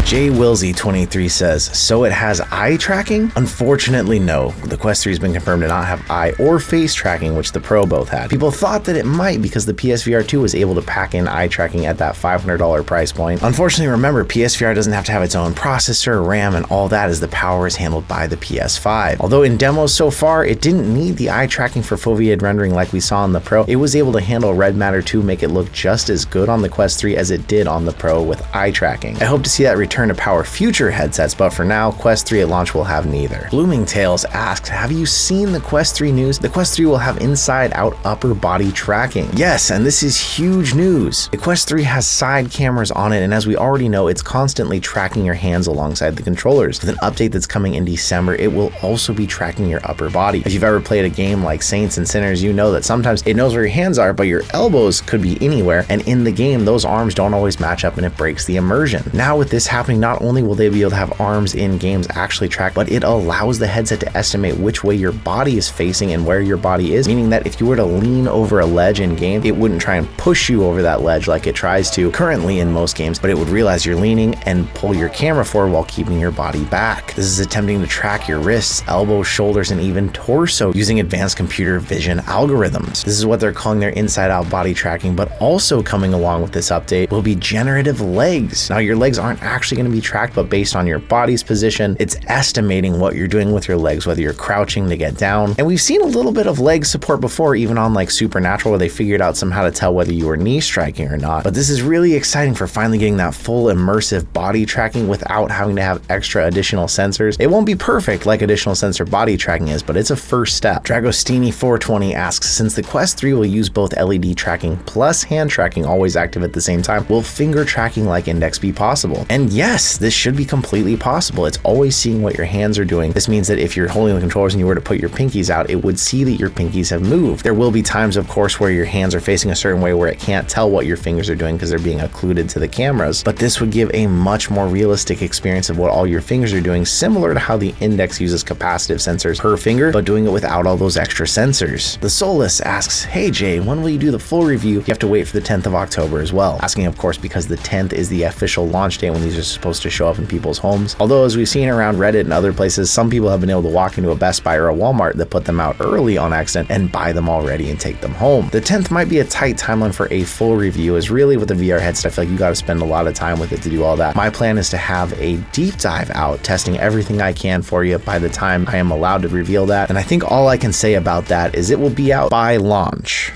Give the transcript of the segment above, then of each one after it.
JWillsy23 says, so it has eye tracking? Unfortunately, no. The Quest 3 has been confirmed to not have eye or face tracking, which the Pro both had. People thought that it might because the PSVR 2 was able to pack in eye tracking at that $500 price point. Unfortunately, remember, PSVR doesn't have to have its own processor, RAM, and all that, as the power is handled by the PS5. Although in demos so far, it didn't need the eye tracking for foveated rendering like we saw on the Pro. It was able to handle red matter 2, make it look just as good on the Quest 3 as it did on the Pro with eye tracking. I hope to see that return to power future headsets, but for now, Quest 3 at launch will have neither. Blooming Tales asks, have you seen the Quest 3 news? The Quest 3 will have inside-out upper body tracking. Yes, and this is huge news. The Quest 3 has side cameras on it, and as we already know, it's constantly tracking your hands alongside the controllers. With an update that's coming in December, it will also be tracking your upper body. If you've ever played a game like Saints and Sinners, you know that sometimes it knows where your hands are, but your elbows could be anywhere, and in the game, those arms don't always match up and it breaks the immersion. Now with this happening, not only will they be able to have arms in games actually tracked, but it allows the headset to estimate which way your body is facing and where your body is, meaning that if you were to lean over a ledge in game, it wouldn't try and push you over that ledge like it tries to currently in most games, but it would realize you're leaning and pull your camera forward while keeping your body back. This is attempting to track your wrists, elbows, shoulders, and even torso using advanced computer vision algorithms. This is what they're calling their inside-out body tracking, but also coming along with this update will be generative legs. Now, your legs aren't actually going to be tracked, but based on your body's position, it's estimating what you're doing with your legs, whether you're crouching to get down. And we've seen a little bit of leg support before, even on like Supernatural, where they figured out somehow to tell whether you were knee striking or not. But this is really exciting for finally getting that full immersive body tracking without having to have extra additional sensors. It won't be perfect like additional sensor body tracking is, but it's a first step. Dragostini420 asks, since the Quest 3 will use both LED tracking plus hand tracking always active at the same time, will finger tracking like index be possible? And yes, this should be completely possible. It's always seeing what your hands are doing. This means that if you're holding the controllers and you were to put your pinkies out, it would see that your pinkies have moved. There will be times, of course, where your hands are facing a certain way where it can't tell what your fingers are doing because they're being occluded to the cameras, but this would give a much more realistic experience of what all your fingers are doing, similar to how the index uses capacitive sensors per finger, but doing it without all those extra sensors. The Solus asks, hey Jay, when will you do the full review? You have to wait for the 10th of October as well. Asking, of course, because the 10th is the official launch day when these are supposed to show up in people's homes. Although, as we've seen around Reddit and other places, some people have been able to walk into a Best Buy or a Walmart that put them out early on accident and buy them already and take them home. The 10th might be a tight timeline for a full review, as really with the VR headset, I feel like you got to spend a lot of time with it to do all that. My plan is to have a deep dive out, testing everything I can for you by the time I am allowed to reveal that. And I think all I can say about that is it will be out by launch.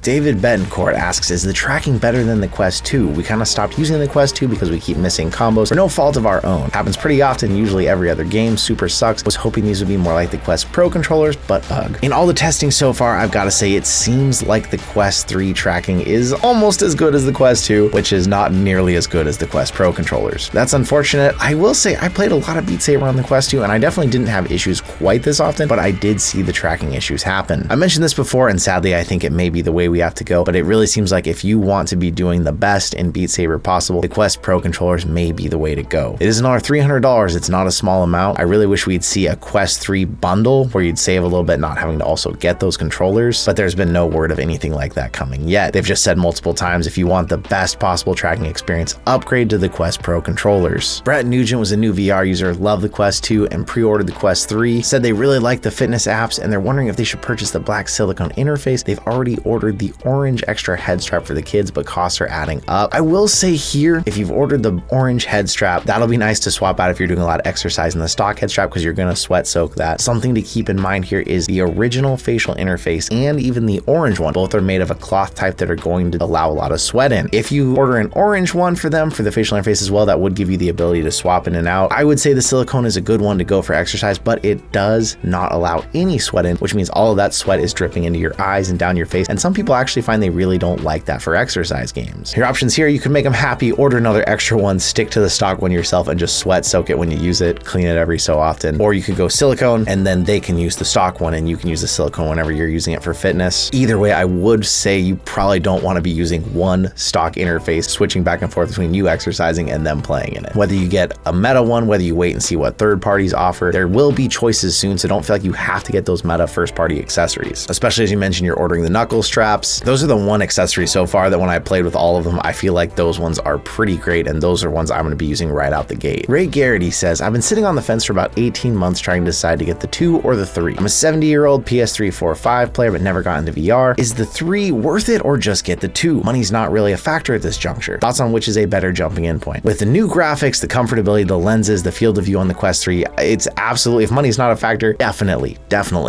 David Betancourt asks, is the tracking better than the Quest 2? We kind of stopped using the Quest 2 because we keep missing combos for no fault of our own. Happens pretty often, usually every other game. Super sucks. Was hoping these would be more like the Quest Pro controllers, but ugh. In all the testing so far, I've got to say it seems like the Quest 3 tracking is almost as good as the Quest 2, which is not nearly as good as the Quest Pro controllers. That's unfortunate. I will say I played a lot of Beat Saber on the Quest 2, and I definitely didn't have issues quite this often, but I did see the tracking issues happen. I mentioned this before, and sadly I think it may be the way we have to go, but it really seems like if you want to be doing the best in Beat Saber possible, the Quest Pro controllers may be the way to go. It is another $300. It's not a small amount. I really wish we'd see a Quest 3 bundle where you'd save a little bit not having to also get those controllers, but there's been no word of anything like that coming yet. They've just said multiple times, if you want the best possible tracking experience, upgrade to the Quest Pro controllers. Brett Nugent was a new VR user, loved the Quest 2 and pre-ordered the Quest 3, said they really like the fitness apps and they're wondering if they should purchase the black silicone interface. They've already ordered the orange extra head strap for the kids, but costs are adding up. I will say here, if you've ordered the orange head strap, that'll be nice to swap out if you're doing a lot of exercise in the stock head strap because you're going to sweat soak that. Something to keep in mind here is the original facial interface and even the orange one. Both are made of a cloth type that are going to allow a lot of sweat in. If you order an orange one for them for the facial interface as well, that would give you the ability to swap in and out. I would say the silicone is a good one to go for exercise, but it does not allow any sweat in, which means all of that sweat is dripping into your eyes and down your face. And some people actually find they really don't like that for exercise games. Your options here, you can make them happy, order another extra one, stick to the stock one yourself and just sweat soak it when you use it, clean it every so often. Or you could go silicone and then they can use the stock one and you can use the silicone whenever you're using it for fitness. Either way, I would say you probably don't want to be using one stock interface, switching back and forth between you exercising and them playing in it. Whether you get a meta one, whether you wait and see what third parties offer, there will be choices soon, so don't feel like you have to get those meta first party accessories. Especially as you mentioned, you're ordering the knuckle straps. Those are the one accessory so far that when I played with all of them, I feel like those ones are pretty great, and those are ones I'm going to be using right out the gate. Ray Garrity says, I've been sitting on the fence for about 18 months trying to decide to get the 2 or the 3. I'm a 70-year-old PS3 4-5 player but never got into VR. Is the 3 worth it or just get the 2? Money's not really a factor at this juncture. Thoughts on which is a better jumping in point? With the new graphics, the comfortability, the lenses, the field of view on the Quest 3, it's absolutely, if money's not a factor, definitely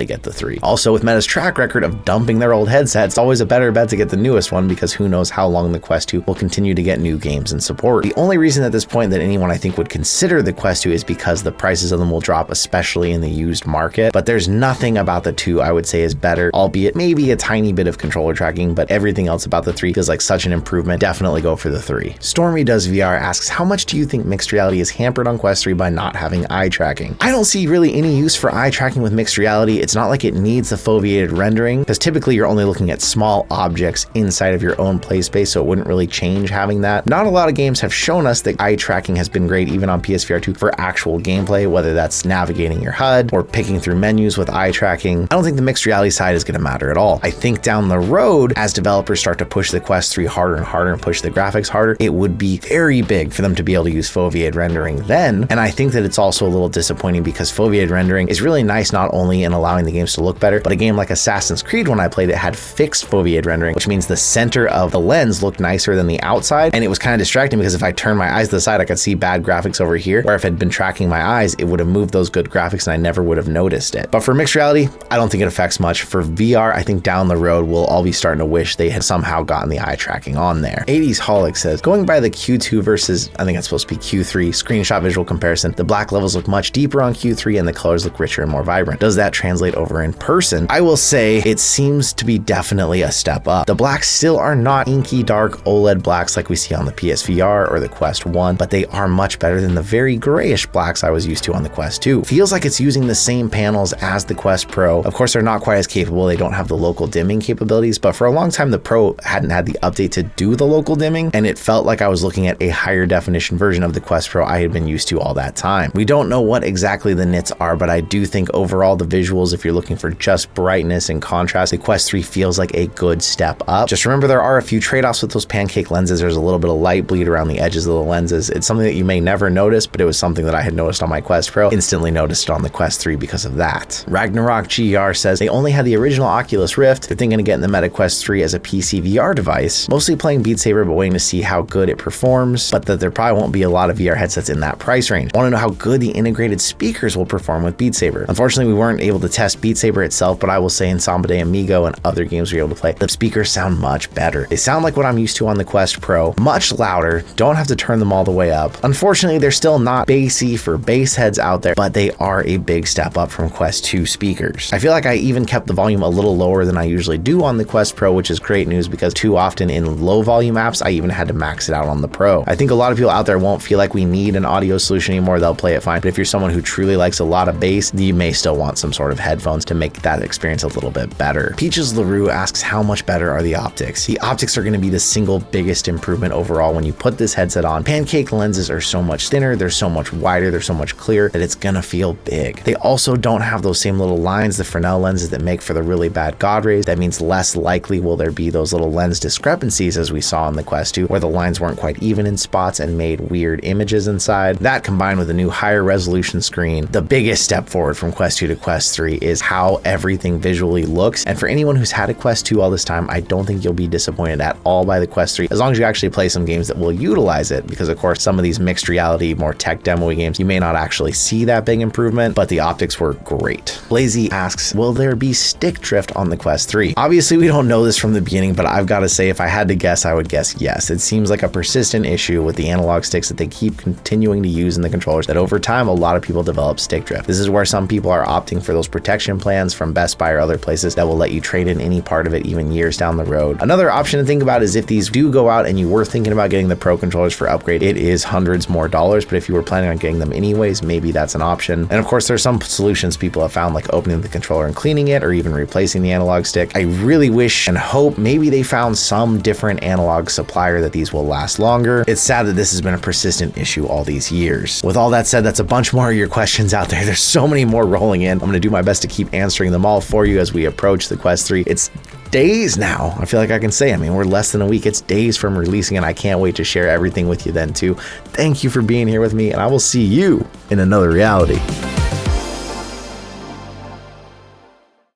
get the 3. Also, with Meta's track record of dumping their old headsets, it's always a better bet to get the newest one because who knows how long the Quest 2 will continue to get new games and support. The only reason at this point that anyone I think would consider the Quest 2 is because the prices of them will drop, especially in the used market, but there's nothing about the 2 I would say is better, albeit maybe a tiny bit of controller tracking, but everything else about the 3 feels like such an improvement. Definitely go for the 3. Stormy Does VR asks, how much do you think mixed reality is hampered on Quest 3 by not having eye tracking? I don't see really any use for eye tracking with mixed reality. It's not like it needs the foveated rendering, because typically you're only looking at small objects inside of your own play space, so it wouldn't really change having that. Not a lot of games have shown us that eye tracking has been great even on PSVR 2 for actual gameplay, whether that's navigating your HUD or picking through menus with eye tracking. I don't think the mixed reality side is going to matter at all. I think down the road, as developers start to push the Quest 3 harder and harder and push the graphics harder, it would be very big for them to be able to use foveated rendering then. And I think that it's also a little disappointing because foveated rendering is really nice not only in allowing the games to look better, but a game like Assassin's Creed, when I played it, had fixed foveated rendering, which means the center of the lens looked nicer than the outside, and it was kind of distracting because if I turned my eyes to the side, I could see bad graphics over here, where if I'd been tracking my eyes, it would have moved those good graphics and I never would have noticed it. But for mixed reality, I don't think it affects much. For VR, I think down the road, we'll all be starting to wish they had somehow gotten the eye tracking on there. 80s Holic says, going by the Q2 versus, I think it's supposed to be Q3, screenshot visual comparison, the black levels look much deeper on Q3 and the colors look richer and more vibrant. Does that translate over in person? I will say it seems to be definitely a step up. The blacks still are not inky dark OLED blacks like we see on the PSVR or the Quest 1, but they are much better than the very grayish blacks I was used to on the Quest 2. Feels like it's using the same panels as the Quest Pro. Of course, they're not quite as capable. They don't have the local dimming capabilities, but for a long time, the Pro hadn't had the update to do the local dimming, and it felt like I was looking at a higher definition version of the Quest Pro I had been used to all that time. We don't know what exactly the nits are, but I do think overall the visuals, if you're looking for just brightness and contrast, the Quest 3 feels like a good step up. Just remember there are a few trade-offs with those pancake lenses. There's a little bit of light bleed around the edges of the lenses. It's something that you may never notice, but it was something that I had noticed on my Quest Pro, instantly noticed it on the Quest 3 because of that. Ragnarok GR says they only had the original Oculus Rift. They're thinking of getting the Meta Quest 3 as a PCVR device, mostly playing Beat Saber but waiting to see how good it performs, but that there probably won't be a lot of VR headsets in that price range. Want to know how good the integrated speakers will perform with Beat Saber. Unfortunately, we weren't able to test Beat Saber itself, but I will say in Samba de Amigo and other games we were able to play, the speakers sound much better. They sound like what I'm used to on the Quest Pro, much louder, don't have to turn them all the way up. Unfortunately, they're still not bassy for bass heads out there, but they are a big step up from Quest 2 speakers. I feel like I even kept the volume a little lower than I usually do on the Quest Pro, which is great news because too often in low volume apps, I even had to max it out on the Pro. I think a lot of people out there won't feel like we need an audio solution anymore. They'll play it fine. But if you're someone who truly likes a lot of bass, you may still want some sort of headphones to make that experience a little bit better. Peaches LaRue asks, how much better are the optics? The optics are going to be the single biggest improvement overall when you put this headset on. Pancake lenses are so much thinner, they're so much wider, they're so much clearer that it's gonna feel big. They also don't have those same little lines, the Fresnel lenses that make for the really bad God rays. That means less likely will there be those little lens discrepancies as we saw on the Quest 2, where the lines weren't quite even in spots and made weird images inside. That combined with a new higher resolution screen, the biggest step forward from Quest 2 to Quest 3 is how everything visually looks. And for anyone who's had a Quest 2 all this time, I don't think you'll be disappointed at all by the Quest 3, as long as you actually play some games that will utilize it, because of course some of these mixed reality, more tech demo-y games, you may not actually see that big improvement, but the optics were great. Lazy asks, will there be stick drift on the Quest 3? Obviously we don't know this from the beginning, but I've got to say if I had to guess, I would guess yes. It seems like a persistent issue with the analog sticks that they keep continuing to use in the controllers, that over time a lot of people develop stick drift. This is where some people are opting for those protection plans from Best Buy or other places that will let you trade in any part of it even years down the road. Another option to think about is if these do go out and you were thinking about getting the Pro controllers for upgrade, it is hundreds more dollars, but if you were planning on getting them anyways, maybe that's an option. And of course there's some solutions people have found, like opening the controller and cleaning it, or even replacing the analog stick. I really wish and hope maybe they found some different analog supplier that these will last longer. It's sad that this has been a persistent issue all these years. With all that said, that's a bunch more of your questions out there. There's so many more rolling in. I'm going to do my best to keep answering them all for you as we approach the Quest 3. It's days now. I feel like I can say, I mean, we're less than a week. It's days from releasing, and I can't wait to share everything with you then too. Thank you for being here with me, and I will see you in another reality.